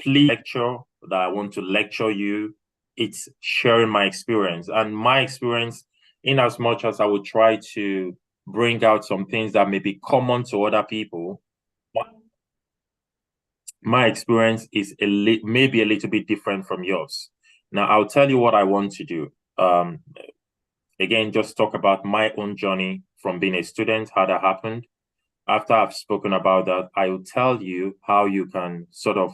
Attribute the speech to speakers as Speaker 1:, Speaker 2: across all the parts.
Speaker 1: please lecture that I want to lecture you. It's sharing my experience, and my experience, in as much as I would try to bring out some things that may be common to other people, my experience is maybe a little bit different from yours. Now, I'll tell you what I want to do. Again, just talk about my own journey from being a student, how that happened. After I've spoken about that, I will tell you how you can sort of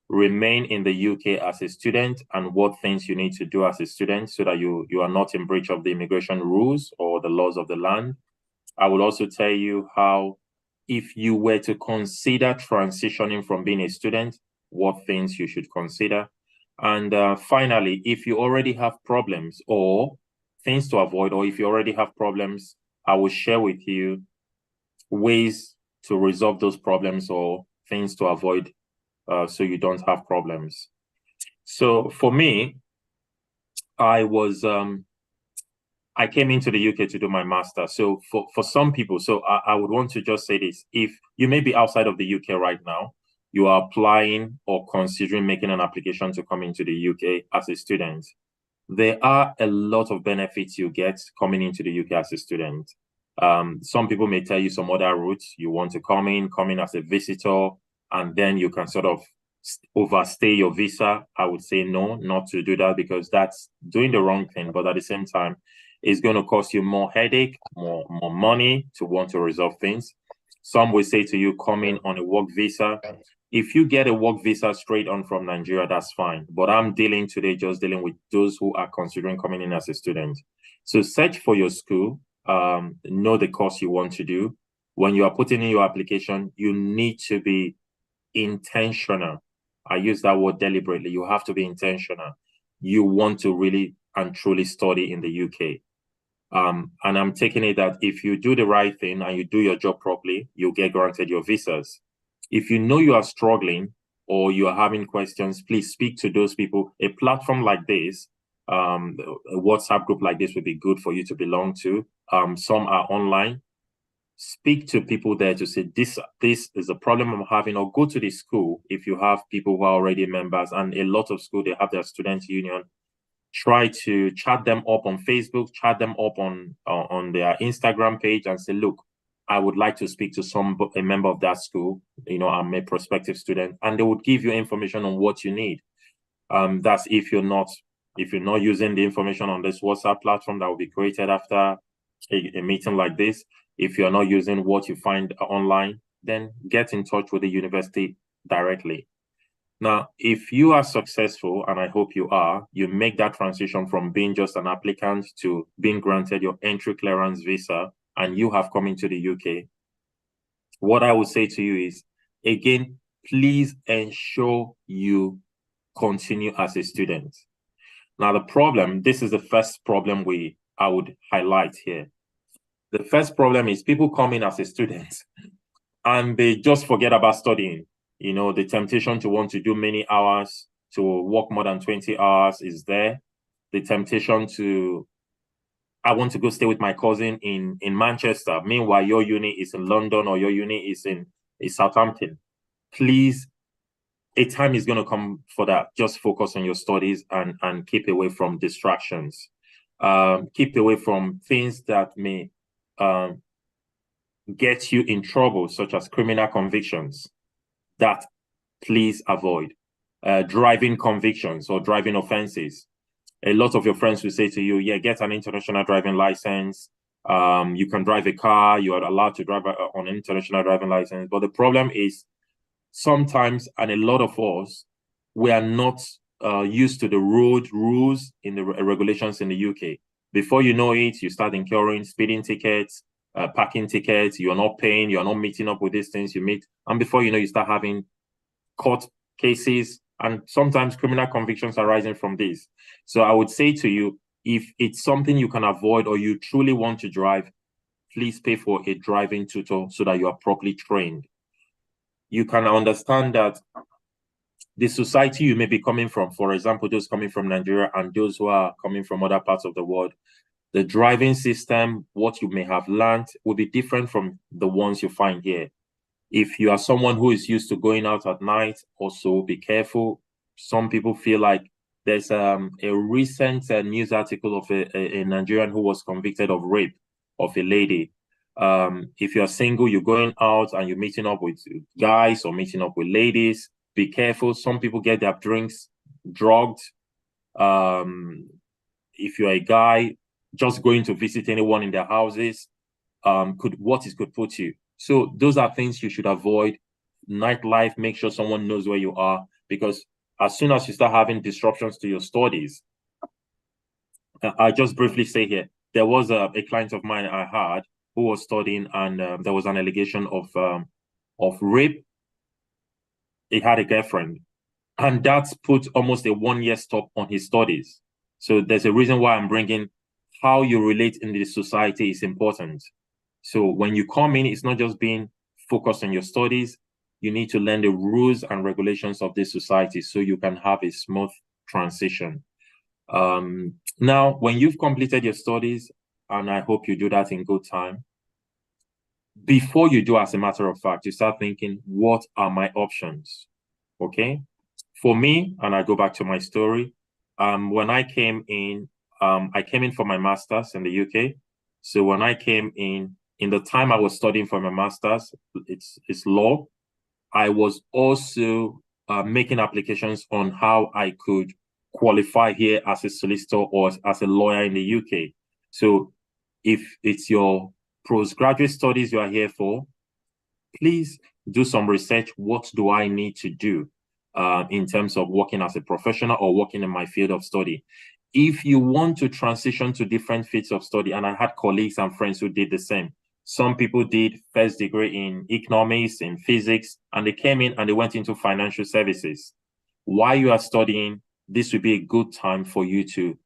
Speaker 1: remain in the UK as a student and what things you need to do as a student so that you are not in breach of the immigration rules or the laws of the land. I will also tell you how, if you were to consider transitioning from being a student, what things you should consider. And finally, if you already have problems or things to avoid, or if you already have problems, I will share with you ways to resolve those problems or things to avoid so you don't have problems. So for me, I came into the UK to do my master. So for some people, so I would want to just say this. If you may be outside of the UK right now, you are applying or considering making an application to come into the UK as a student, there are a lot of benefits you get coming into the UK as a student. Some people may tell you some other routes. You want to come in as a visitor, and then you can sort of overstay your visa. I would say no, not to do that, because that's doing the wrong thing. But at the same time, it's going to cost you more headache, more money to want to resolve things. Some will say to you, come in on a work visa. If you get a work visa straight on from Nigeria, that's fine. But I'm dealing with those who are considering coming in as a student. So search for your school, know the course you want to do. When you are putting in your application, you need to be intentional. I use that word deliberately. You have to be intentional. You want to really and truly study in the UK. And I'm taking it that if you do the right thing and you do your job properly, you'll get granted your visas. If you know you are struggling or you are having questions, please speak to those people. A platform like this, a WhatsApp group like this would be good for you to belong to. Some are online. Speak to people there to say, this is a problem I'm having, or go to the school if you have people who are already members. And a lot of schools, they have their student union. Try to chat them up on Facebook, chat them up on their Instagram page and say, look, I would like to speak to a member of that school. I'm a prospective student, and they would give you information on what you need. That's if you're not using the information on this WhatsApp platform that will be created after a meeting like this. If you're not using what you find online, then get in touch with the university directly. Now, if you are successful, and I hope you are, you make that transition from being just an applicant to being granted your entry clearance visa, and you have come into the UK, what I would say to you is, again, please ensure you continue as a student. Now, this is the first problem I would highlight here. The first problem is people come in as a student and they just forget about studying. The temptation to want to do many hours, to work more than 20 hours is there. The temptation I want to go stay with my cousin in Manchester. Meanwhile, your uni is in London or your uni is in Southampton. Please, a time is going to come for that. Just focus on your studies and keep away from distractions. Keep away from things that may get you in trouble, such as criminal convictions. That please avoid. Driving convictions or driving offenses. A lot of your friends will say to you, yeah, get an international driving license. You can drive a car. You are allowed to drive on an international driving license. But the problem is sometimes, and a lot of us, we are not used to the road rules in the regulations in the UK. Before you know it, you start incurring speeding tickets, parking tickets. You're not paying. You're not meeting up with these things you meet. And before you know, you start having court cases, and sometimes criminal convictions arising from this. So I would say to you, if it's something you can avoid or you truly want to drive, please pay for a driving tutor so that you are properly trained. You can understand that the society you may be coming from, for example, those coming from Nigeria and those who are coming from other parts of the world, the driving system, what you may have learned, will be different from the ones you find here. If you are someone who is used to going out at night, also be careful. Some people feel like there's a recent news article of a Nigerian who was convicted of rape of a lady. If you're single, you're going out and you're meeting up with guys or meeting up with ladies, be careful. Some people get their drinks drugged. If you're a guy, just going to visit anyone in their houses, could put you. So those are things you should avoid. Nightlife, make sure someone knows where you are, because as soon as you start having disruptions to your studies, I just briefly say here, there was a client of mine I had who was studying, and there was an allegation of rape. He had a girlfriend, and that's put almost a 1 year stop on his studies. So there's a reason why I'm bringing how you relate in the society is important. So when you come in, it's not just being focused on your studies. You need to learn the rules and regulations of this society so you can have a smooth transition. Now, when you've completed your studies, and I hope you do that in good time, before you do, as a matter of fact, you start thinking, what are my options? Okay. For me, and I go back to my story, when I came in for my master's in the UK. So when I came in the time I was studying for my master's, it's law. I was also making applications on how I could qualify here as a solicitor or as a lawyer in the UK. So if it's your postgraduate studies you are here for, please do some research. What do I need to do in terms of working as a professional or working in my field of study? If you want to transition to different fields of study, and I had colleagues and friends who did the same. Some people did first degree in economics, in physics, and they came in and they went into financial services. While you are studying, this would be a good time for you to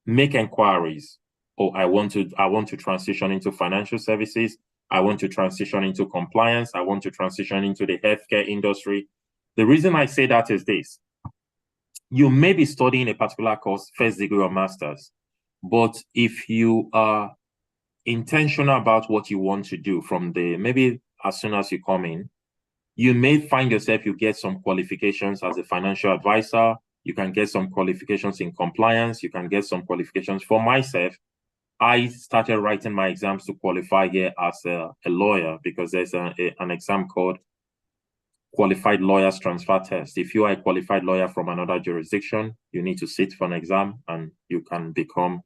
Speaker 1: make inquiries. Oh, I want to transition into financial services. I want to transition into compliance. I want to transition into the healthcare industry. The reason I say that is this. You may be studying a particular course, first degree or master's, but if you are intentional about what you want to do from maybe as soon as you come in, you may find yourself, you get some qualifications as a financial advisor. You can get some qualifications in compliance. You can get some qualifications. For myself, I started writing my exams to qualify here as a lawyer, because there's an exam called Qualified Lawyers Transfer Test. If you are a qualified lawyer from another jurisdiction, you need to sit for an exam and you can become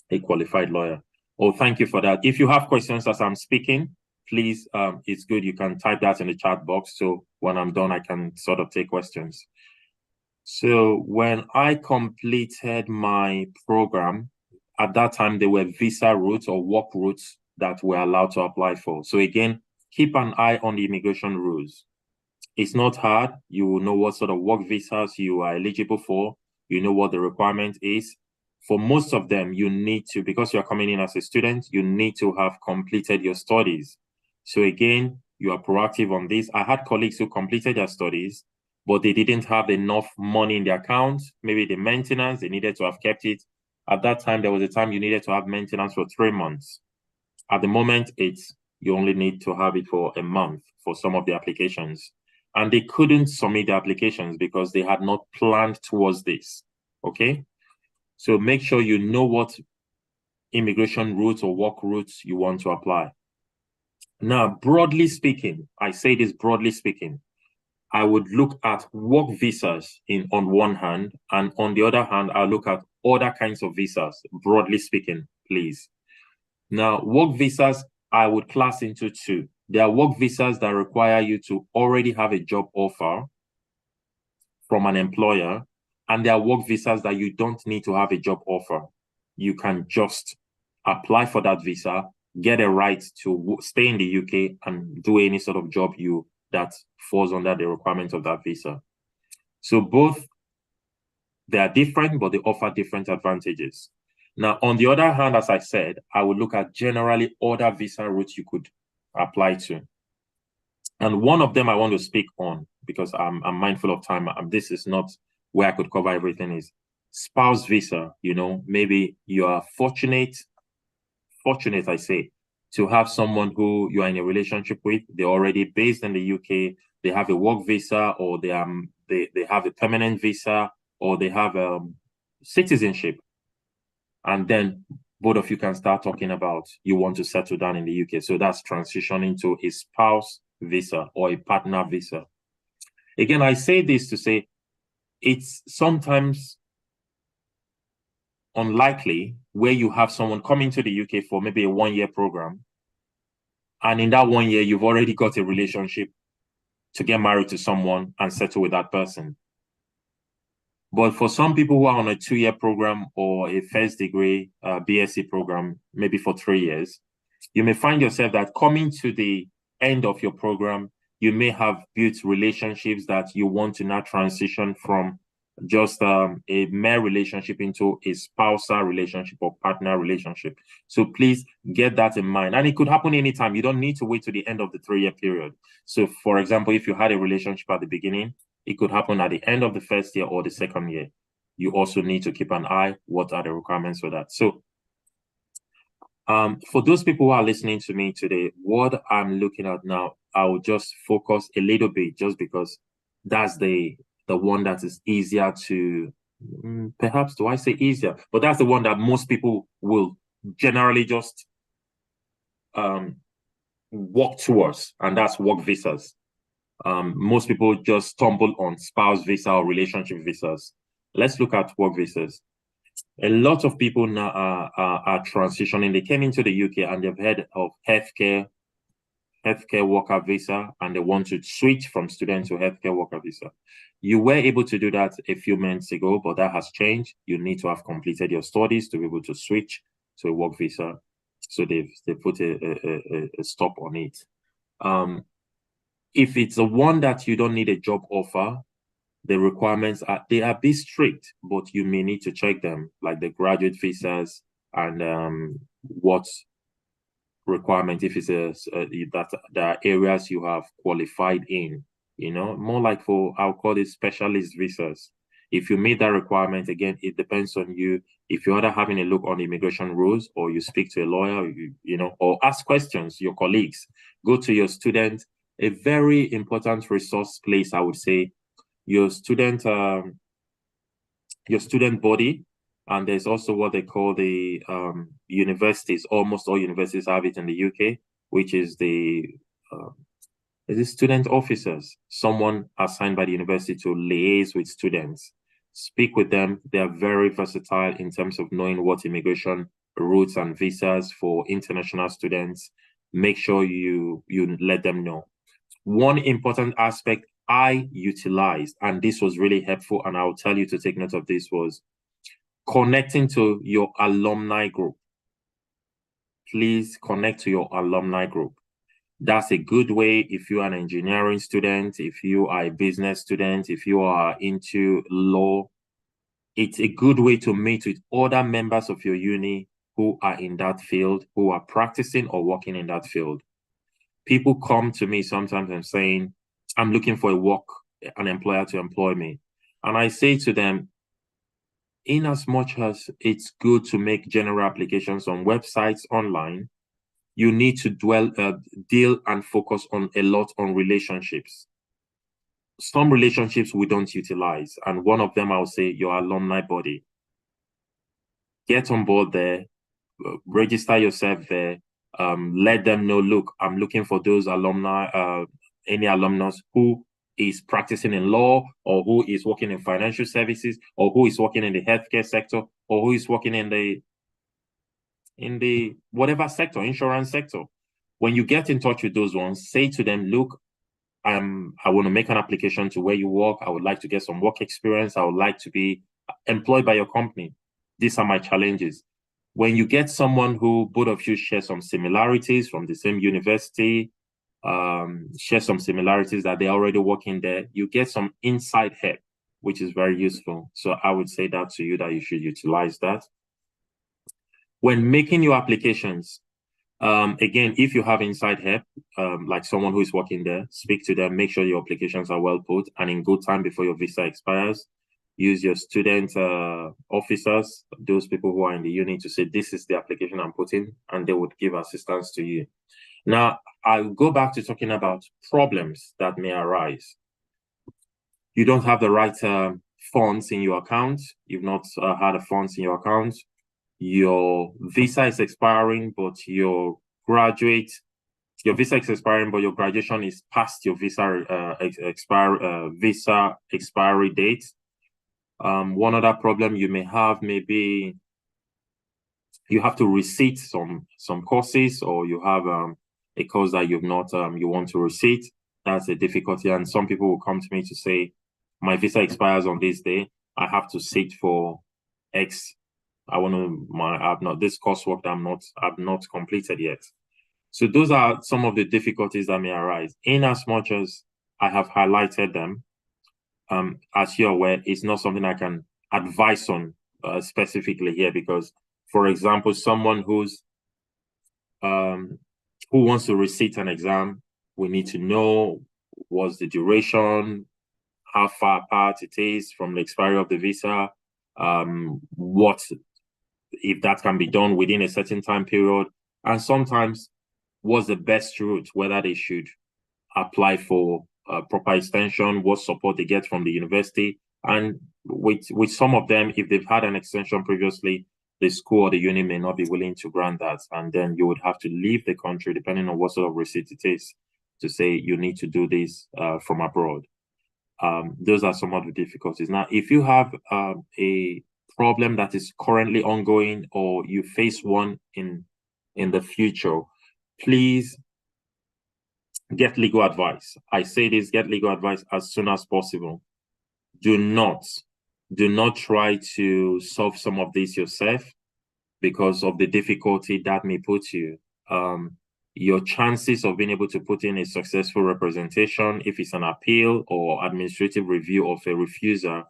Speaker 1: a qualified lawyer. Oh, thank you for that. If you have questions as I'm speaking, please, it's good. You can type that in the chat box. So when I'm done, I can sort of take questions. So when I completed my program, at that time, there were visa routes or work routes that were allowed to apply for. So again, keep an eye on the immigration rules. It's not hard. You will know what sort of work visas you are eligible for. You know what the requirement is. For most of them, you need to, because you're coming in as a student, you need to have completed your studies. So again, you are proactive on this. I had colleagues who completed their studies, but they didn't have enough money in their account. Maybe the maintenance, they needed to have kept it. At that time, there was a time you needed to have maintenance for 3 months. At the moment, you only need to have it for a month for some of the applications. And they couldn't submit the applications because they had not planned towards this. Okay? So make sure you know what immigration routes or work routes you want to apply. Now, broadly speaking, I say this broadly speaking, I would look at work visas on one hand, and on the other hand, I'll look at other kinds of visas, broadly speaking, please. Now, work visas, I would class into two. There are work visas that require you to already have a job offer from an employer, and there are work visas that you don't need to have a job offer. You can just apply for that visa, get a right to stay in the UK and do any sort of job that falls under the requirement of that visa. So both, they are different, but they offer different advantages. Now, on the other hand, as I said, I would look at generally other visa routes you could apply to. And one of them I want to speak on, because I'm mindful of time. This is not where I could cover everything, is spouse visa. You know, maybe you are fortunate, I say, to have someone who you are in a relationship with, they're already based in the UK, they have a work visa, or they have a permanent visa, or they have citizenship. And then both of you can start talking about you want to settle down in the UK. So that's transitioning to a spouse visa or a partner visa. Again, I say this to say it's sometimes unlikely where you have someone coming to the UK for maybe a 1-year program, and in that 1 year, you've already got a relationship to get married to someone and settle with that person. But for some people who are on a 2-year program or a first degree BSc program, maybe for 3 years, you may find yourself that coming to the end of your program, you may have built relationships that you want to now transition from just a mere relationship into a spousal relationship or partner relationship. So please get that in mind. And it could happen anytime. You don't need to wait to the end of the 3-year period. So for example, if you had a relationship at the beginning, it could happen at the end of the first year or the second year. You also need to keep an eye. What are the requirements for that? So for those people who are listening to me today, what I'm looking at now, I will just focus a little bit just because that's the one that is easier to, perhaps, do I say easier? But that's the one that most people will generally just walk towards, and that's work visas. Most people just stumble on spouse visa or relationship visas. Let's look at work visas. A lot of people now are transitioning. They came into the UK and they've heard of healthcare worker visa, and they want to switch from student to healthcare worker visa. You were able to do that a few months ago, but that has changed. You need to have completed your studies to be able to switch to a work visa. So they put a stop on it. If it's the one that you don't need a job offer, the requirements are a bit strict, but you may need to check them, like the graduate visas and what requirement, if it's that there are areas you have qualified in, more like I'll call it specialist visas. If you meet that requirement, again, it depends on you. If you're either having a look on immigration rules, or you speak to a lawyer, or ask questions, your colleagues, go to your student. A very important resource place, I would say, your student body, and there's also what they call the universities. Almost all universities have it in the UK, which is the student officers, someone assigned by the university to liaise with students, speak with them. They are very versatile in terms of knowing what immigration routes and visas for international students. Make sure you let them know. One important aspect I utilized, and this was really helpful, and I'll tell you to take note of this, was connecting to your alumni group. Please connect to your alumni group. That's a good way if you are an engineering student, if you are a business student, if you are into law. It's a good way to meet with other members of your uni who are in that field, who are practicing or working in that field. People come to me sometimes and saying, I'm looking for an employer to employ me. And I say to them, in as much as it's good to make general applications on websites online, you need to deal and focus a lot on relationships. Some relationships we don't utilize. And one of them, I'll say, your alumni body. Get on board there, register yourself there. Let them know, look, I'm looking for those alumni, any alumnus who is practicing in law, or who is working in financial services, or who is working in the healthcare sector, or who is working in the whatever sector, insurance sector. When you get in touch with those ones, say to them, look, I want to make an application to where you work. I would like to get some work experience. I would like to be employed by your company. These are my challenges. When you get someone who both of you share some similarities from the same university, share some similarities that they're already working there, you get some inside help, which is very useful. So I would say that to you, that you should utilize that. When making your applications, again, if you have inside help, like someone who is working there, speak to them, make sure your applications are well put and in good time before your visa expires. use your student officers, those people who are in the unit, to say, this is the application I'm putting, and they would give assistance to you. Now, I'll go back to talking about problems that may arise. You don't have the right funds in your account. You've not had the funds in your account. Your visa is expiring, but your visa is expiring, but your graduation is past your visa visa expiry date. One other problem you may have may be you have to resit some courses, or you have a course that you've not you want to resit. That's a difficulty, and some people will come to me to say, my visa expires on this day. I have to sit for X. I've not this coursework that I've not completed yet. So those are some of the difficulties that may arise. In as much as I have highlighted them, as you're aware, it's not something I can advise on specifically here, because, for example, someone who wants to resit an exam, we need to know what's the duration, how far apart it is from the expiry of the visa, what if that can be done within a certain time period, and sometimes what's the best route, whether they should apply for proper extension, what support they get from the university. And with some of them, if they've had an extension previously, the school or the uni may not be willing to grant that. And then you would have to leave the country, depending on what sort of receipt it is, to say you need to do this from abroad. Those are some of the difficulties. Now, if you have a problem that is currently ongoing, or you face one in the future, please get legal advice. I say this, get legal advice as soon as possible. Do not try to solve some of this yourself, because of the difficulty that may put you. Your chances of being able to put in a successful representation, if it's an appeal or administrative review of a refuser,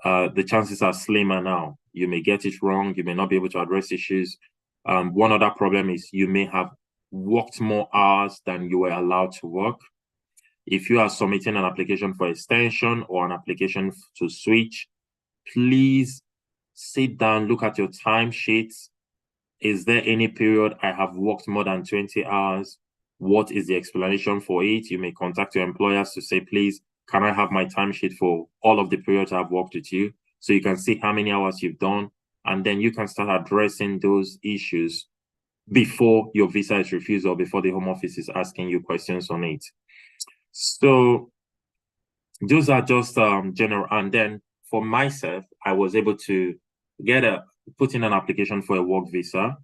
Speaker 1: the chances are slimmer now. You may get it wrong. You may not be able to address issues. One other problem is you may have worked more hours than you were allowed to work. If you are submitting an application for extension or an application to switch, please sit down, look at your timesheets. Is there any period I have worked more than 20 hours? What is the explanation for it? You may contact your employers to say, please, can I have my timesheet for all of the periods I've worked with you? So you can see how many hours you've done, and then you can start addressing those issues before your visa is refused, or before the Home Office is asking you questions on it. So those are just general. And then for myself, I was able to put in an application for a work visa.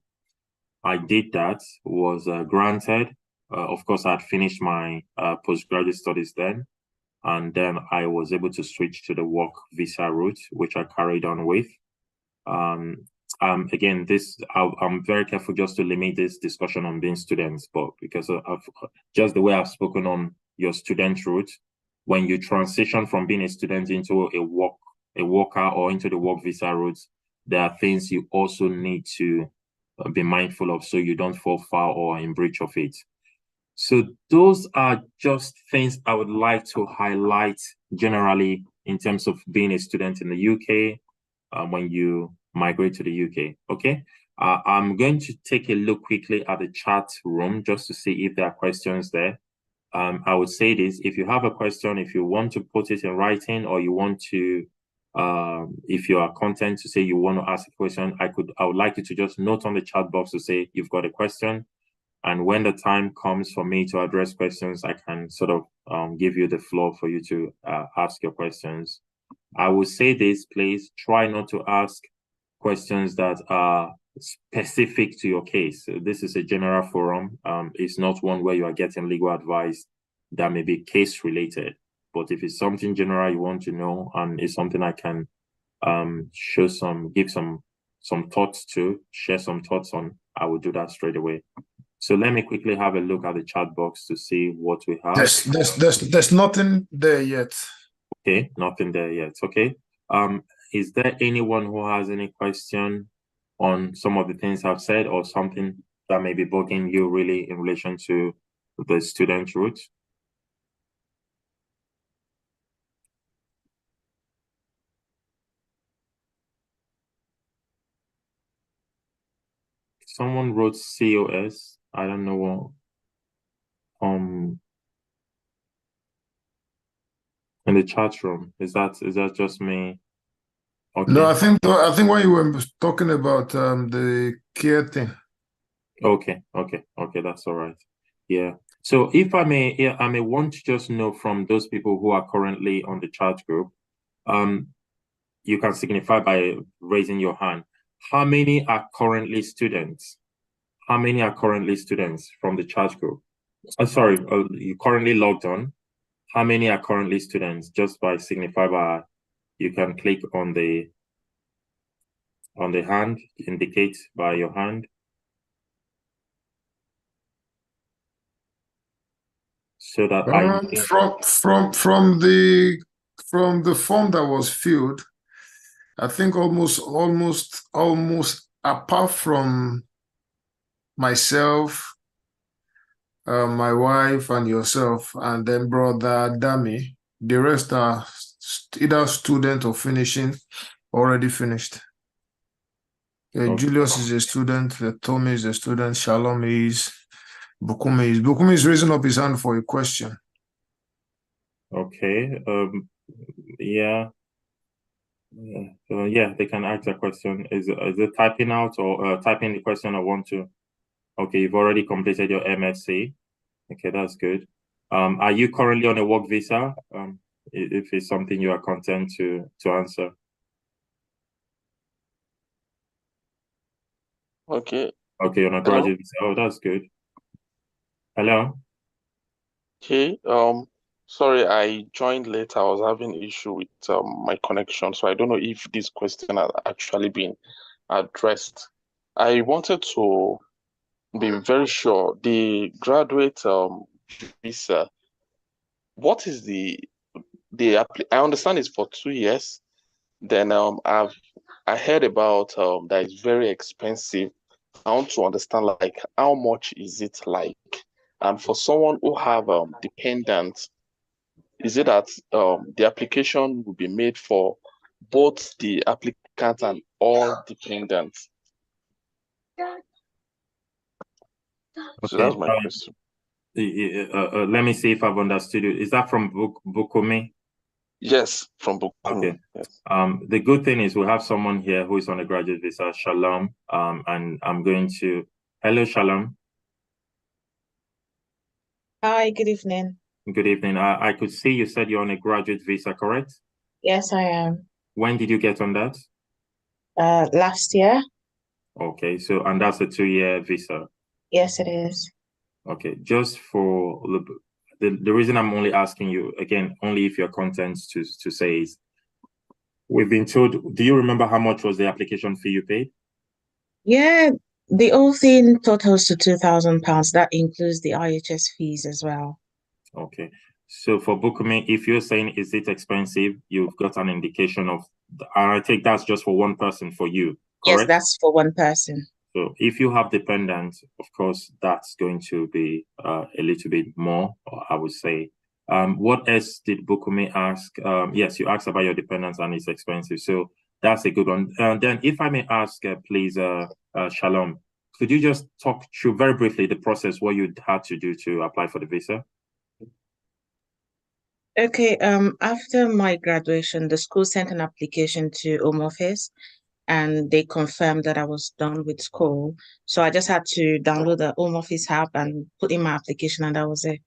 Speaker 1: I did that, was granted. Of course, I had finished my postgraduate studies then, and then I was able to switch to the work visa route, which I carried on with. Again, I'm very careful just to limit this discussion on being students, but because of just the way I've spoken on your student route, when you transition from being a student into a worker or into the work visa route, there are things you also need to be mindful of, so you don't fall foul or in breach of it. So those are just things I would like to highlight generally in terms of being a student in the UK when you migrate to the UK. Okay, I'm going to take a look quickly at the chat room just to see if there are questions there. I would say this: if you have a question, if you want to put it in writing, or you want to, if you are content to say you want to ask a question, I would like you to just note on the chat box to say you've got a question. And when the time comes for me to address questions, I can sort of give you the floor for you to ask your questions. I will say this: please try not to ask questions that are specific to your case. This is a general forum. It's not one where you are getting legal advice that may be case related. But if it's something general you want to know, and it's something I can give some thoughts to, share some thoughts on, I will do that straight away. So let me quickly have a look at the chat box to see what we have.
Speaker 2: There's nothing there yet.
Speaker 1: Okay, nothing there yet. Okay. Is there anyone who has any question on some of the things I've said, or something that may be bugging you really in relation to the student route? Someone wrote COS. I don't know what. In the chat room. Is that just me? Okay.
Speaker 2: No, I think when you were talking about the care thing.
Speaker 1: Okay, that's all right. Yeah. So if I may, yeah, I may want to just know from those people who are currently on the chat group, you can signify by raising your hand. How many are currently students? How many are currently students from the chat group? Sorry, you currently logged on. How many are currently students? Just by signify by, you can click on the hand, indicate by your hand. So that
Speaker 2: from the form that was filled, I think almost apart from myself, my wife and yourself, and then brother Dami, the rest are either student or finishing, already finished.
Speaker 1: Okay.
Speaker 2: Julius is a student, Tommy is a student, Shalom is, Bukumi is raising up his hand for a question.
Speaker 1: Okay. Yeah. Yeah, they can ask a question. Is it typing out or typing the question I want to? Okay, you've already completed your MSc. Okay, that's good. Are you currently on a work visa? If it's something you are content to answer.
Speaker 3: Okay.
Speaker 1: Okay, on a graduate visa. Oh, that's good. Hello?
Speaker 3: Okay. Sorry, I joined late. I was having issue with my connection, so I don't know if this question has actually been addressed. I wanted to be very sure the graduate visa. What is I understand it's for 2 years. Then I heard about that it's very expensive. I want to understand like how much is it like? And for someone who have dependents, is it that the application will be made for both the applicant and all dependents? So that's my question.
Speaker 1: Let me see if I've understood you. Is that from Bukumi?
Speaker 3: Yes, from Bukumi.
Speaker 1: Okay.
Speaker 3: Yes.
Speaker 1: The good thing is we have someone here who is on a graduate visa, Shalom. And I'm going to. Hello, Shalom.
Speaker 4: Hi, good evening.
Speaker 1: Good evening. I could see you said you're on a graduate visa, correct?
Speaker 4: Yes, I am.
Speaker 1: When did you get on that?
Speaker 4: Last year.
Speaker 1: Okay, so and that's a 2-year visa.
Speaker 4: Yes, it is.
Speaker 1: Okay, just for the reason I'm only asking you again, only if you're content to say is, we've been told. Do you remember how much was the application fee you paid?
Speaker 4: Yeah, the whole thing totals to £2,000. That includes the IHS fees as well.
Speaker 1: Okay, so for Bukumi, if you're saying is it expensive, you've got an indication of, and I think that's just for one person for you, correct?
Speaker 4: Yes, that's for one person.
Speaker 1: So if you have dependents, of course, that's going to be a little bit more, I would say. What else did Bukumi ask? Yes, you asked about your dependents and it's expensive. So that's a good one. Then if I may ask, please, Shalom, could you just talk through very briefly the process, what you had to do to apply for the visa?
Speaker 4: Okay, after my graduation, the school sent an application to Home Office and they confirmed that I was done with school. So I just had to download the Home Office app and put in my application and that was it.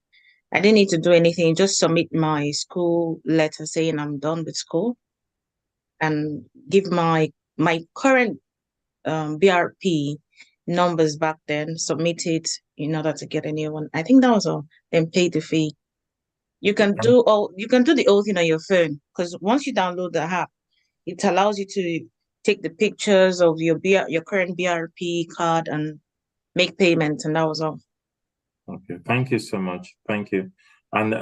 Speaker 4: I didn't need to do anything, just submit my school letter saying I'm done with school and give my current BRP numbers back then, submit it in order to get a new one. I think that was all. Then pay the fee. You can do the whole thing on your phone because once you download the app, it allows you to take the pictures of your current BRP card and make payments, and that was all.
Speaker 1: Okay, thank you so much. Thank you. And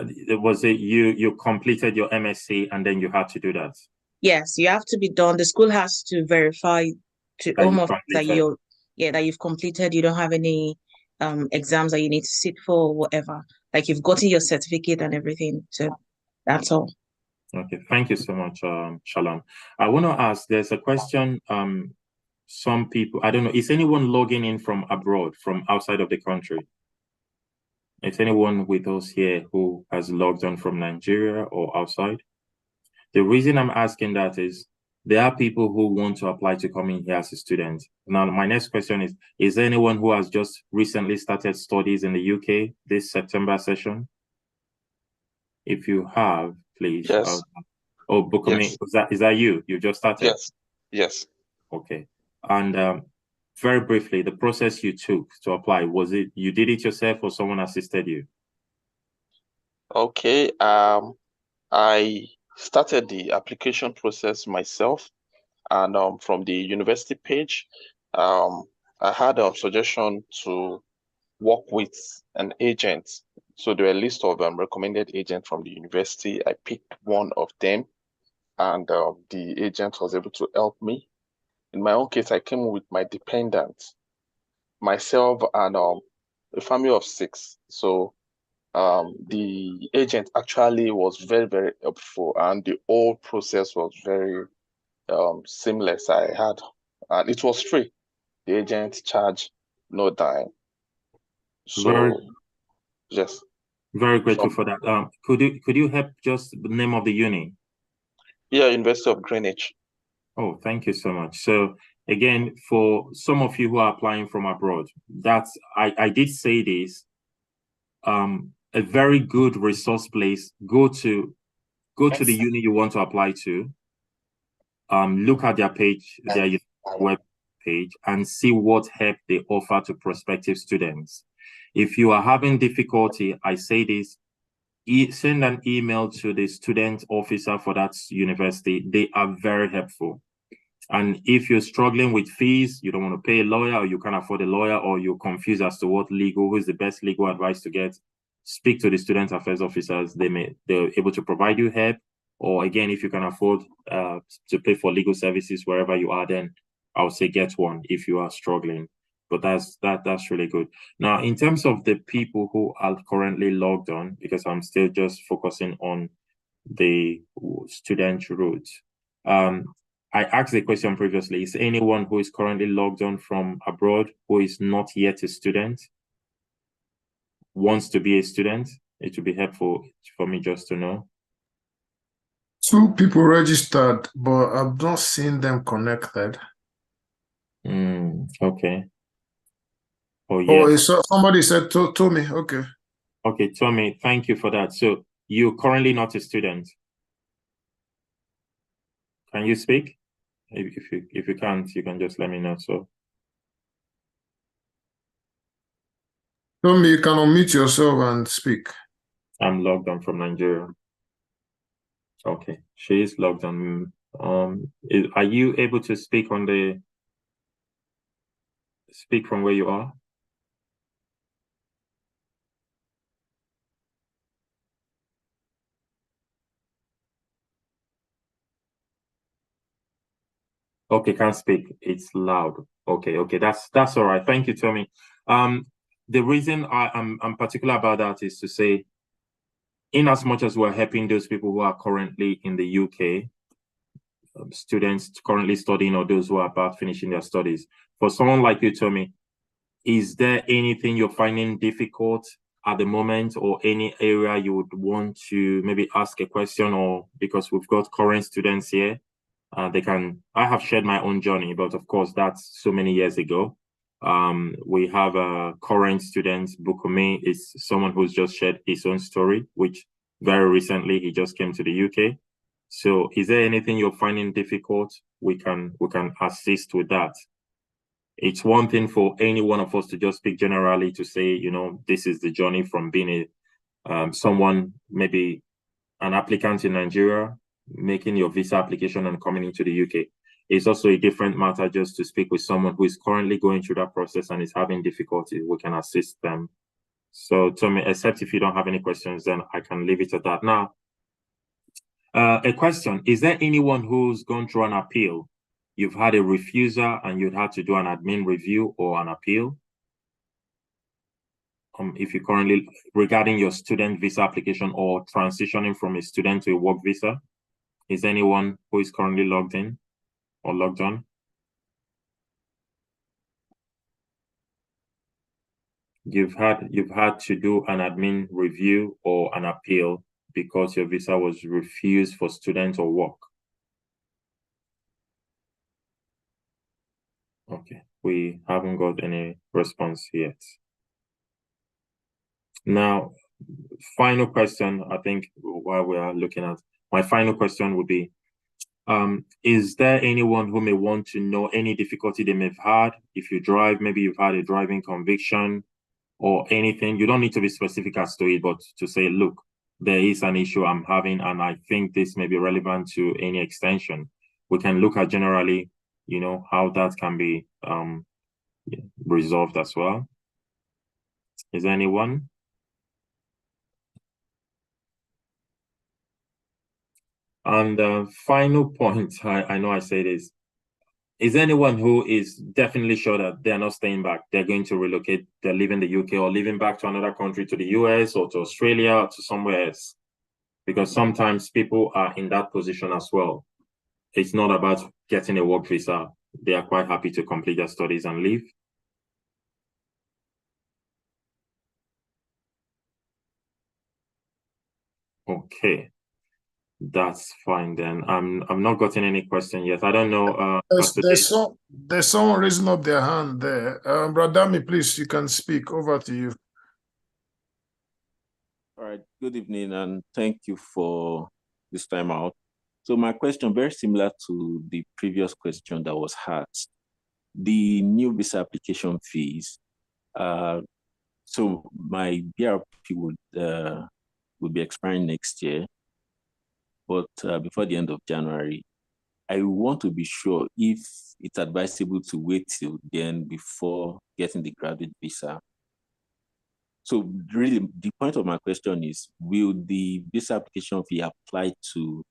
Speaker 1: was it you completed your MSc and then you had to do that?
Speaker 4: Yes, you have to be done. The school has to verify to Home Office that you've completed. You don't have any exams that you need to sit for or whatever. Like you've gotten your certificate and everything. So that's all.
Speaker 1: Okay, thank you so much, Shalom. I want to ask, there's a question some people, I don't know, is anyone logging in from abroad, from outside of the country? Is anyone with us here who has logged on from Nigeria or outside? The reason I'm asking that is there are people who want to apply to come in here as a student. Now, my next question is there anyone who has just recently started studies in the UK this September session? If you have, please.
Speaker 3: Yes.
Speaker 1: Bukumi,
Speaker 3: Yes.
Speaker 1: is that you? You just started?
Speaker 3: Yes. Yes.
Speaker 1: Okay. And very briefly, the process you took to apply, was it you did it yourself or someone assisted you?
Speaker 3: Okay. I started the application process myself, and from the university page, I had a suggestion to work with an agent. So there were a list of recommended agents from the university. I picked one of them, and the agent was able to help me. In my own case, I came with my dependents, myself, and a family of 6. So the agent actually was very, very helpful, and the whole process was very seamless. And it was free. The agent charged no dime.
Speaker 1: Very,
Speaker 3: So yes.
Speaker 1: very grateful
Speaker 3: From
Speaker 1: for that. Could you help just the name of the uni?
Speaker 3: Yeah, University of Greenwich.
Speaker 1: Oh, thank you so much. So again, for some of you who are applying from abroad, I did say this. A very good resource place. Go to the uni you want to apply to. Look at their page, their web page, and see what help they offer to prospective students. If you are having difficulty, I say this, send an email to the student officer for that university. They are very helpful. And if you're struggling with fees, you don't want to pay a lawyer, or you can't afford a lawyer, or you're confused as to who is the best legal advice to get, speak to the student affairs officers. They're able to provide you help. Or again, if you can afford to pay for legal services wherever you are, then I would say get one if you are struggling. But that's really good. Now, in terms of the people who are currently logged on, because I'm still just focusing on the student route. I asked the question previously, is anyone who is currently logged on from abroad who is not yet a student, wants to be a student? It would be helpful for me just to know.
Speaker 2: 2 people registered, but I've not seen them connected.
Speaker 1: Okay. Oh,
Speaker 2: Oh,
Speaker 1: yes.
Speaker 2: somebody said to me. Okay.
Speaker 1: Okay, Tommy, thank you for that. So you're currently not a student. Can you speak? If you can't, you can just let me know. So
Speaker 2: Tommy, you can unmute yourself and speak.
Speaker 1: I'm logged on from Nigeria. Okay, she is logged on. Are you able to speak from where you are? Okay, can't speak. It's loud. Okay, that's all right. Thank you, Tommy. The reason I'm particular about that is to say, in as much as we're helping those people who are currently in the UK, students currently studying or those who are about finishing their studies, for someone like you, Tommy, is there anything you're finding difficult at the moment, or any area you would want to maybe ask a question, or because we've got current students here? I have shared my own journey, but of course, that's so many years ago. We have a current student, Bukumi, is someone who's just shared his own story, which very recently he just came to the UK. So is there anything you're finding difficult? We can assist with that. It's one thing for any one of us to just speak generally to say, this is the journey from being someone, maybe an applicant in Nigeria, making your visa application and coming into the UK. It's also a different matter just to speak with someone who is currently going through that process and is having difficulty. We can assist them. So, Tommy, except if you don't have any questions, then I can leave it at that. Now, a question, is there anyone who's gone through an appeal? You've had a refusal and you'd had to do an admin review or an appeal? If you currently, regarding your student visa application or transitioning from a student to a work visa, is there anyone who is currently logged in or logged on? you've had to do an admin review or an appeal because your visa was refused for student or work. Okay, we haven't got any response yet. Now, final question, I think, while we are looking at my final question would be, is there anyone who may want to know any difficulty they may have had? If you drive, maybe you've had a driving conviction or anything. You don't need to be specific as to it, but to say, look, there is an issue I'm having, and I think this may be relevant to any extension. We can look at generally, you know, how that can be resolved as well. Is there anyone? And the final point, I know I say this, is anyone who is definitely sure that they're not staying back, they're going to relocate, they're leaving the UK or leaving back to another country, to the US or to Australia or to somewhere else? Because sometimes people are in that position as well. It's not about getting a work visa. They are quite happy to complete their studies and leave. Okay, that's fine then. I'm not gotten any question yet. I don't know.
Speaker 2: There's someone raising up their hand there. Brother Dami, please, you can speak. Over to you.
Speaker 5: All right. Good evening, and thank you for this time out. So my question, very similar to the previous question that was asked, the new visa application fees. So my BRP would be expiring next year, but before the end of January. I want to be sure if it's advisable to wait till then before getting the graduate visa. So really, the point of my question is, will the visa application fee apply to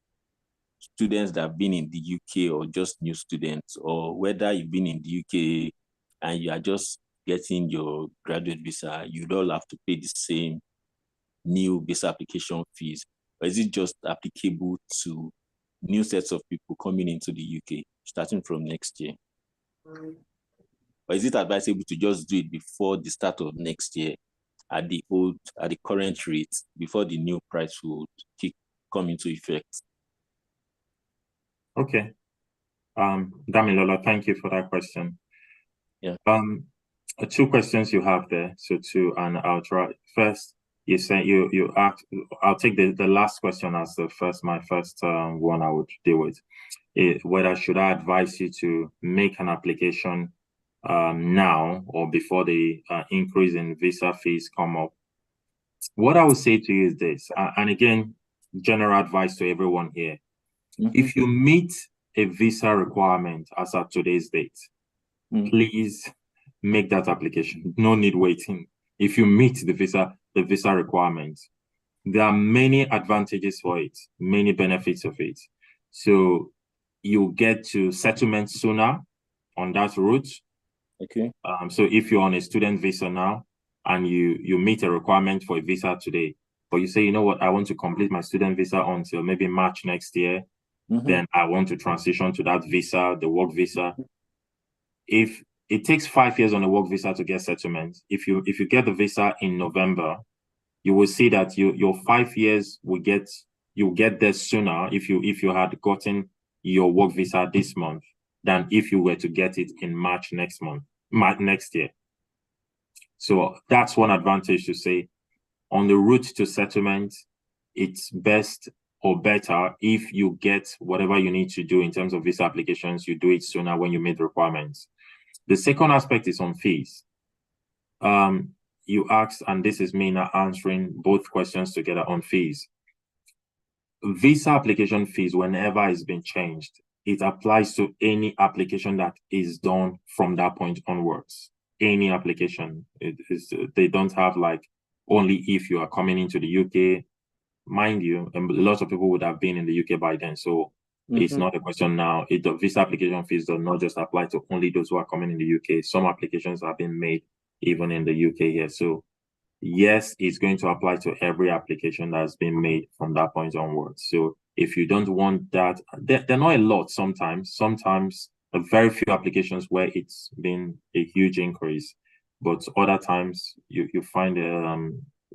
Speaker 5: students that have been in the UK or just new students, or whether you've been in the UK and you are just getting your graduate visa, you'd all have to pay the same new visa application fees? Or is it just applicable to new sets of people coming into the UK starting from next year? Or is it advisable to just do it before the start of next year at the current rate, before the new price would come into effect?
Speaker 1: Okay. Damilola, thank you for that question.
Speaker 5: Yeah.
Speaker 1: Two questions you have there. So and I'll try. First, you said you asked. I'll take the last question as my first one I would deal with. Whether should I advise you to make an application now or before the increase in visa fees come up? What I would say to you is this, and again, general advice to everyone here. If you meet a visa requirement as at today's date, please make that application. No need waiting. If you meet the visa requirements, there are many advantages for it, many benefits of it. So you get to settlement sooner on that route.
Speaker 5: Okay.
Speaker 1: So if you're on a student visa now and you meet a requirement for a visa today, but you say, you know what, I want to complete my student visa until maybe March next year, then I want to transition to that visa, the work visa. If it takes 5 years on a work visa to get settlement, if you get the visa in November, you will see that your 5 years you'll get there sooner if you had gotten your work visa this month than if you were to get it in March next year. So that's one advantage to say. On the route to settlement, it's best or better if you get whatever you need to do in terms of visa applications, you do it sooner when you meet the requirements. The second aspect is on fees. You asked, and this is me now answering both questions together on fees. Visa application fees, whenever it's been changed, it applies to any application that is done from that point onwards. Any application, they don't have like only if you are coming into the UK. Mind you, lots of people would have been in the UK by then, so it's not a question now. The visa application fees do not just apply to only those who are coming in the UK. Some applications have been made even in the UK here. So yes, it's going to apply to every application that's been made from that point onwards. So if you don't want that, there are not a lot sometimes a very few applications where it's been a huge increase. but other times you find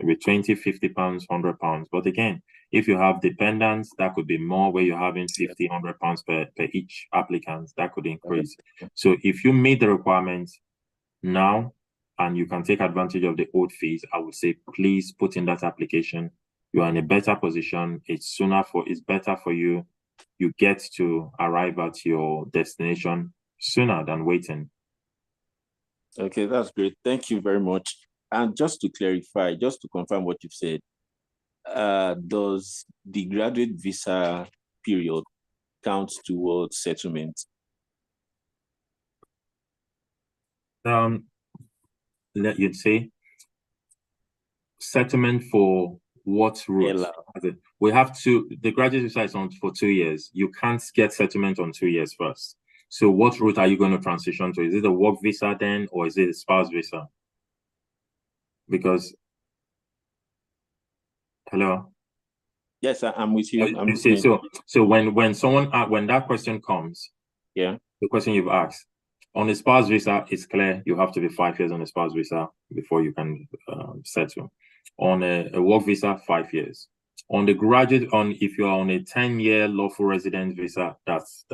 Speaker 1: with 20, 50 pounds, 100 pounds. But again, if you have dependents, that could be more, where you're having 50, 100 pounds per each applicant, that could increase. So if you meet the requirements now and you can take advantage of the old fees, I would say please put in that application. You are in a better position. It's better for you. You get to arrive at your destination sooner than waiting.
Speaker 5: Okay, that's great. Thank you very much. And just to clarify, just to confirm what you've said, does the graduate visa period count towards settlement?
Speaker 1: You'd say settlement for what route? We have the graduate visa is on for 2 years. You can't get settlement on 2 years first. So what route are you going to transition to? Is it a work visa then, or is it a spouse visa? Because, hello?
Speaker 5: Yes, I'm with you. I'm
Speaker 1: so when that question comes,
Speaker 5: yeah,
Speaker 1: the question you've asked, on a spouse visa, it's clear you have to be 5 years on a spouse visa before you can settle. On a work visa, 5 years. On the graduate, if you are on a 10-year lawful resident visa, that's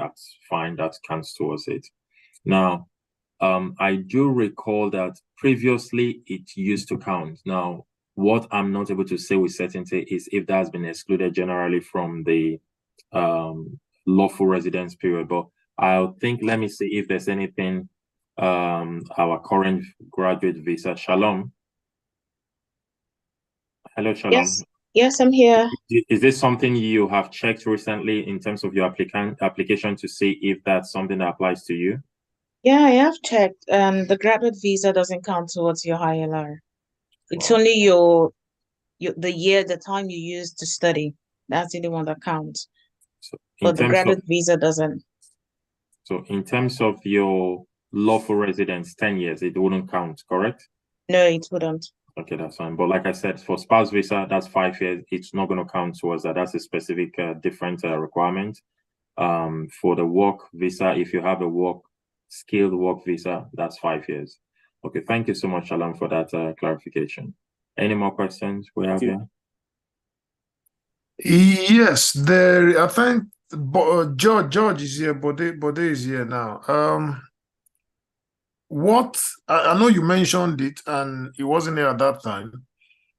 Speaker 1: fine. That counts towards it. Now, I do recall that previously it used to count. Now, what I'm not able to say with certainty is if that has been excluded generally from the lawful residence period. But let me see if there's anything, our current graduate visa. Shalom. Hello, Shalom.
Speaker 4: Yes, I'm here.
Speaker 1: Is this something you have checked recently in terms of your application to see if that's something that applies to you?
Speaker 4: Yeah, I have checked. The graduate visa doesn't count towards your ILR. It's only the time you use to study. That's the only one that counts.
Speaker 1: So
Speaker 4: but the graduate visa doesn't.
Speaker 1: So in terms of your lawful residence, 10 years, it wouldn't count, correct?
Speaker 4: No, it wouldn't.
Speaker 1: Okay, that's fine. But like I said, for spouse visa, that's 5 years. It's not going to count towards that. That's a specific different requirement. For the work visa, if you have a skilled work visa, that's 5 years. Okay, thank you so much, Shalom, for that clarification. Any more questions we have here?
Speaker 2: Yes, I think George is here, Bode is here now. What I know you mentioned it and he wasn't here at that time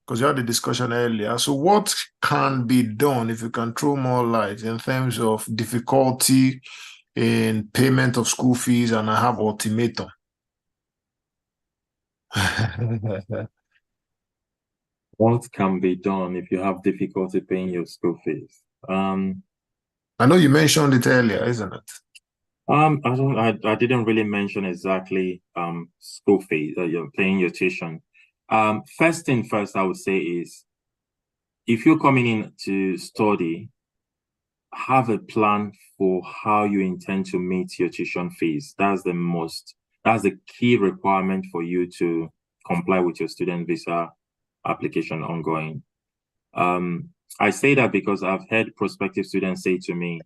Speaker 2: because you had the discussion earlier. So what can be done, if you can throw more light, in terms of difficulty in payment of school fees, and I have ultimatum?
Speaker 1: What can be done if you have difficulty paying your school fees?
Speaker 2: I know you mentioned it earlier, isn't it?
Speaker 1: I didn't really mention exactly school fees, you're paying your tuition. First thing first, I would say is, if you're coming in to study, have a plan for how you intend to meet your tuition fees. That's the key requirement for you to comply with your student visa application ongoing. I say that because I've heard prospective students say to me,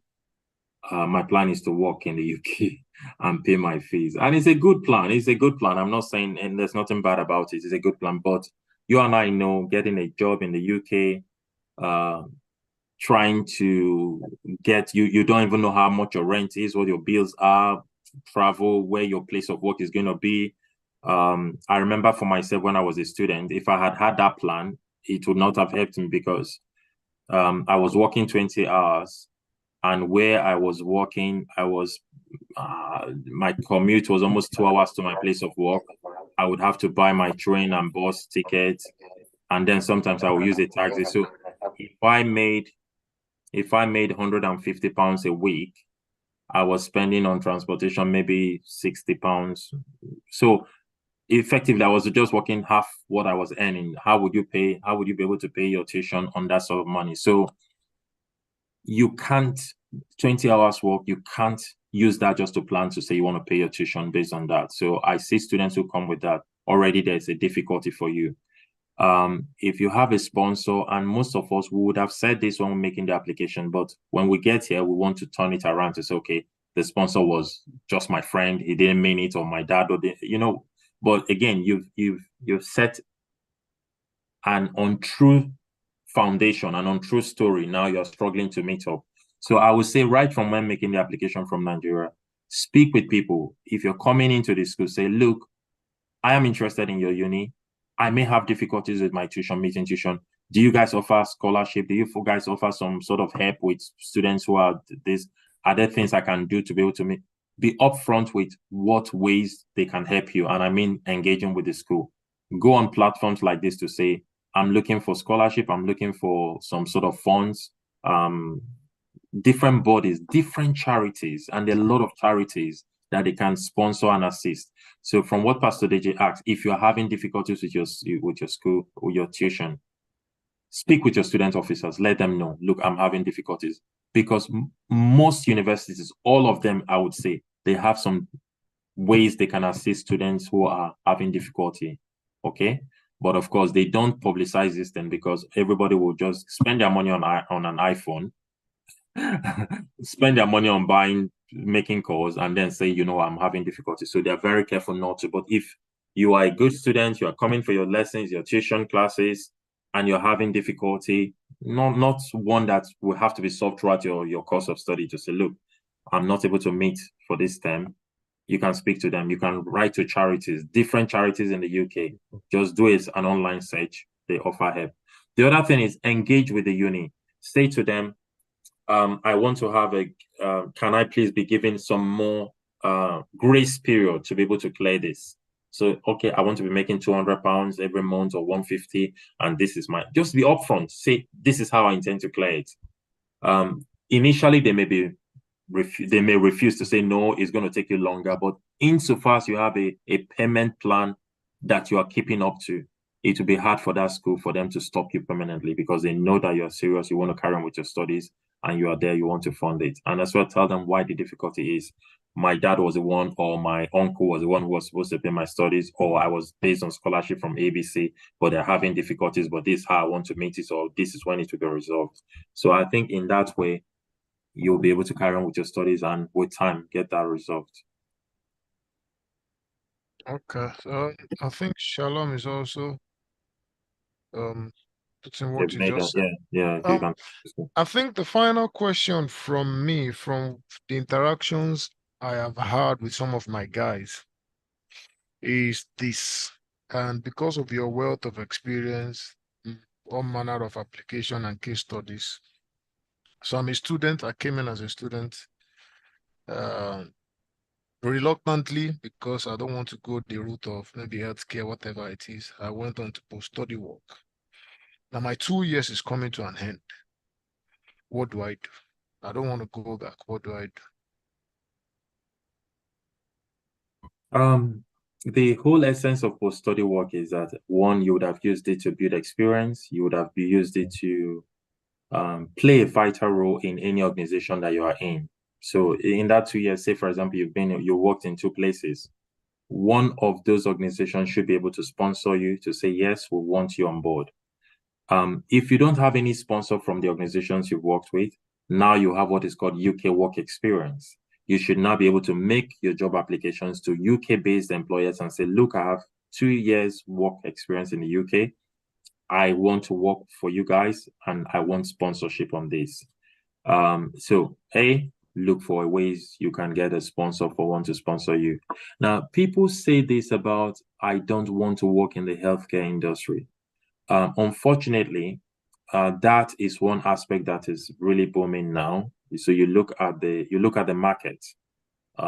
Speaker 1: my plan is to work in the UK and pay my fees. And it's a good plan. It's a good plan. I'm not saying, and there's nothing bad about it. It's a good plan. But you and I know getting a job in the UK, trying to get, you don't even know how much your rent is, what your bills are, travel, where your place of work is going to be. I remember for myself when I was a student, if I had that plan, it would not have helped me because I was working 20 hours. And where I was working, my commute was almost 2 hours to my place of work. I would have to buy my train and bus tickets, and then sometimes I would use a taxi. So if I made 150 pounds a week, I was spending on transportation maybe 60 pounds. So effectively, I was just working half what I was earning. How would you be able to pay your tuition on that sort of money? So you can't, 20 hours work, you can't use that just to plan to say you want to pay your tuition based on that. So I see students who come with that, already there's a difficulty for you. If you have a sponsor, and most of us, we would have said this when we're making the application, but when we get here, we want to turn it around to say, okay, the sponsor was just my friend, he didn't mean it, or my dad, or But again, you've set an untrue foundation, an untrue story. Now you're struggling to meet up. So I would say right from when making the application from Nigeria, speak with people. If you're coming into the school, say, look, I am interested in your uni. I may have difficulties with my tuition, meeting tuition. Do you guys offer scholarship? Do you guys offer some sort of help with students who are this? Are there things I can do to be able to be upfront with what ways they can help you? And I mean, engaging with the school. Go on platforms like this to say, I'm looking for scholarship. I'm looking for some sort of funds. Different bodies, different charities, and there are a lot of charities that they can sponsor and assist. So from what Pastor Deji asked, if you're having difficulties with your school or your tuition, speak with your student officers, let them know, look, I'm having difficulties. Because most universities, all of them, I would say, they have some ways they can assist students who are having difficulty. Okay. But of course, they don't publicize this then, because everybody will just spend their money on an iPhone, spend their money on making calls, and then say, I'm having difficulty. So they're very careful not to. But if you are a good student, you are coming for your lessons, your tuition classes, and you're having difficulty, not one that will have to be solved throughout your course of study, to say, look, I'm not able to meet for this term. You can speak to them. You can write to charities, different charities in the UK. Just do it, an online search. They offer help. The other thing is engage with the uni. Say to them, I want to have can I please be given some more grace period to be able to clear this? So, okay, I want to be making £200 every month or 150, and this is just be upfront. Say, this is how I intend to clear it. Initially, they may refuse to say, no, it's going to take you longer. But insofar as you have a payment plan that you are keeping up to, it will be hard for that school for them to stop you permanently, because they know that you're serious, you want to carry on with your studies, and you are there, you want to fund it. And that's why I tell them why the difficulty is. My dad was the one, or my uncle was the one who was supposed to pay my studies, or I was based on scholarship from ABC, but they're having difficulties, but this is how I want to meet it, or this is when it will be resolved. So I think in that way, you'll be able to carry on with your studies and with time get that resolved.
Speaker 2: Okay, so I think Shalom is also putting what you just said.
Speaker 1: Yeah. You can.
Speaker 2: I think the final question from me, from the interactions I have had with some of my guys, is this. And because of your wealth of experience, all manner of application and case studies. So I'm a student. I came in as a student. Reluctantly, because I don't want to go the route of maybe healthcare, whatever it is. I went on to post-study work. Now my 2 years is coming to an end. What do I do? I don't want to go back. What do I
Speaker 1: do? The whole essence of post-study work is that, one, you would have used it to build experience. You would have used it to play a vital role in any organization that you are in. So in that 2 years, say, for example, you worked in 2 places. One of those organizations should be able to sponsor you, to say, yes, we want you on board. If you don't have any sponsor from the organizations you've worked with, now you have what is called UK work experience. You should now be able to make your job applications to UK-based employers and say, look, I have 2 years work experience in the UK. I want to work for you guys, and I want sponsorship on this. So look for ways you can get a sponsor for one to sponsor you. Now, people say this about, I don't want to work in the healthcare industry. Unfortunately, that is one aspect that is really booming now. So you look at the market.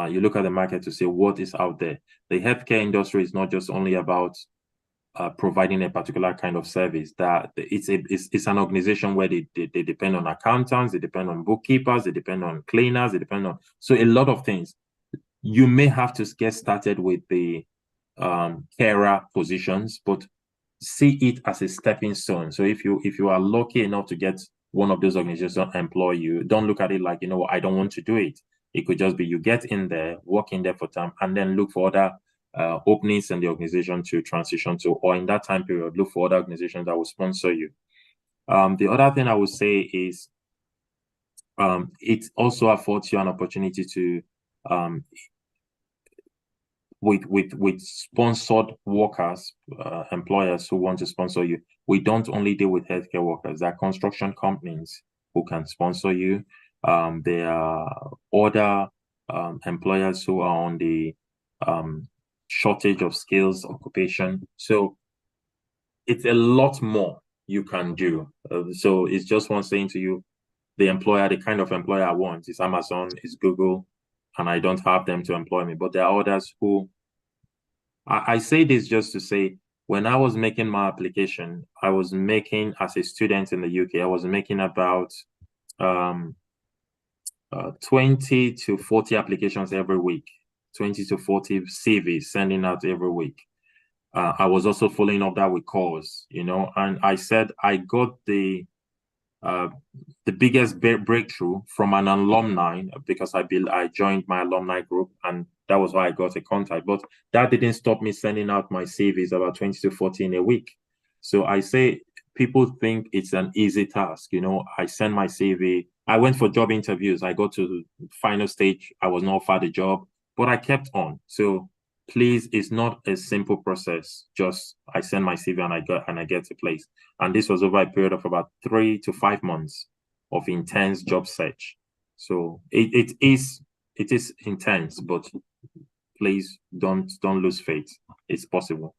Speaker 1: You look at the market to say what is out there. The healthcare industry is not just only about providing a particular kind of service. That it's an organization where they depend on accountants, they depend on bookkeepers, they depend on cleaners, they depend on a lot of things. You may have to get started with the carer positions, but see it as a stepping stone. So if you are lucky enough to get one of those organizations to employ you, don't look at it like, I don't want to do it. It could just be you get in there, work in there for time, and then look for other openings in the organization to transition to, or in that time period, look for other organizations that will sponsor you. The other thing I would say is it also affords you an opportunity to with sponsored workers, employers who want to sponsor you. We don't only deal with healthcare workers. There are construction companies who can sponsor you. There are other employers who are on the shortage of skills occupation. So it's a lot more you can do. So it's just one saying to you, the kind of employer I want is Amazon, is Google, and I don't have them to employ me. But there are others who, I say this just to say, when I was making my application, I was making, as a student in the UK, I was making about 20 to 40 applications every week, 20 to 40 CVs sending out every week. I was also following up that with calls, and I said I got the biggest breakthrough from an alumni, because I joined my alumni group, and that was why I got a contact. But that didn't stop me sending out my CVs, about 20 to 40 in a week. So I say people think it's an easy task. I send my CV. I went for job interviews. I got to the final stage. I was not offered a job, but I kept on. So please, it's not a simple process. Just I send my CV and I get a place. And this was over a period of about 3 to 5 months of intense job search. So it is intense, but please don't lose faith. It's possible.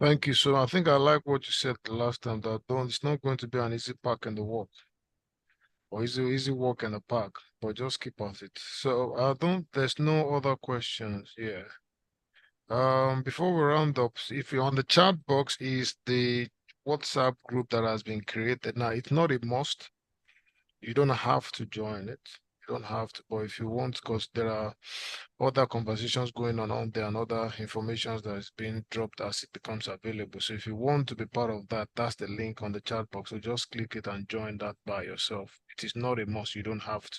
Speaker 2: Thank you. So I think I like what you said the last time, that it's not going to be an easy park in the walk, or easy walk in the park, but just keep at it. So there's no other questions here. Before we round up, if you're on the chat box, is the WhatsApp group that has been created. Now, it's not a must. You don't have to join it. You don't have to, but if you want, because there are other conversations going on there and other information that is being dropped as it becomes available. So if you want to be part of that, that's the link on the chat box. So just click it and join that by yourself. It is not a must. You don't have to.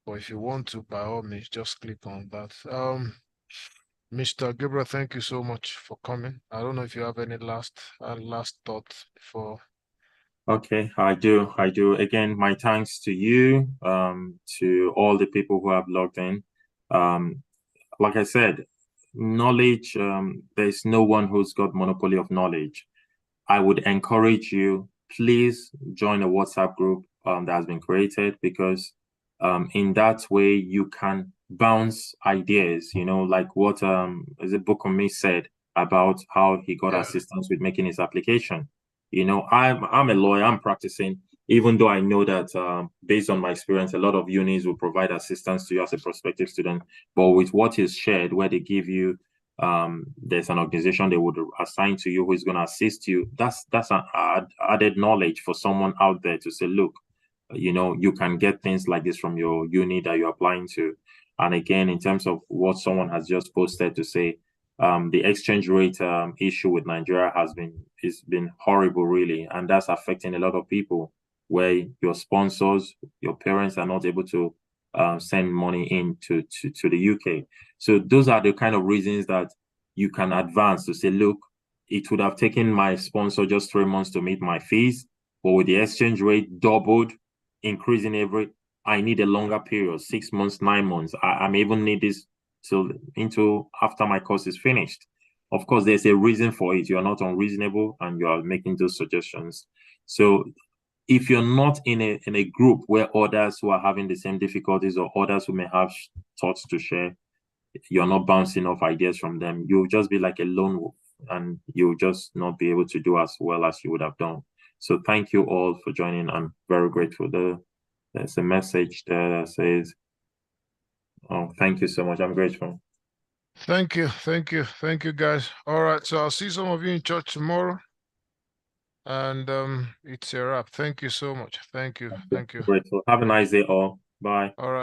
Speaker 2: But if you want to, by all means, just click on that. Mr. Gabriel, thank you so much for coming. I don't know if you have any last thoughts before.
Speaker 1: Okay, I do. Again, my thanks to you, to all the people who have logged in. Like I said, knowledge, there's no one who's got monopoly of knowledge. I would encourage you, please join a WhatsApp group that has been created, because in that way you can bounce ideas, like what the book on me said about how he got assistance with making his application. I'm a lawyer, I'm practicing, even though I know that based on my experience, a lot of unis will provide assistance to you as a prospective student. But with what is shared, where they give you, there's an organization they would assign to you who is going to assist you. That's an added knowledge for someone out there to say, look, you can get things like this from your uni that you're applying to. And again, in terms of what someone has just posted to say, the exchange rate issue with Nigeria has been horrible, really, and that's affecting a lot of people, where your sponsors, your parents are not able to send money into to the UK. So those are the kind of reasons that you can advance to say, look, it would have taken my sponsor just 3 months to meet my fees, but with the exchange rate doubled, increasing I need a longer period, 6 months, 9 months. I may even need this into after my course is finished. Of course, there's a reason for it. You are not unreasonable, and you are making those suggestions. So if you're not in a group where others who are having the same difficulties, or others who may have thoughts to share, you're not bouncing off ideas from them, you'll just be like a lone wolf, and you'll just not be able to do as well as you would have done. So thank you all for joining. I'm very grateful. There's a message there that says, oh, thank you so much. I'm grateful.
Speaker 2: Thank you, guys. All right, so I'll see some of you in church tomorrow. And it's a wrap. Thank you so much. Thank you.
Speaker 1: Grateful. Have a nice day all. Bye.
Speaker 2: All right.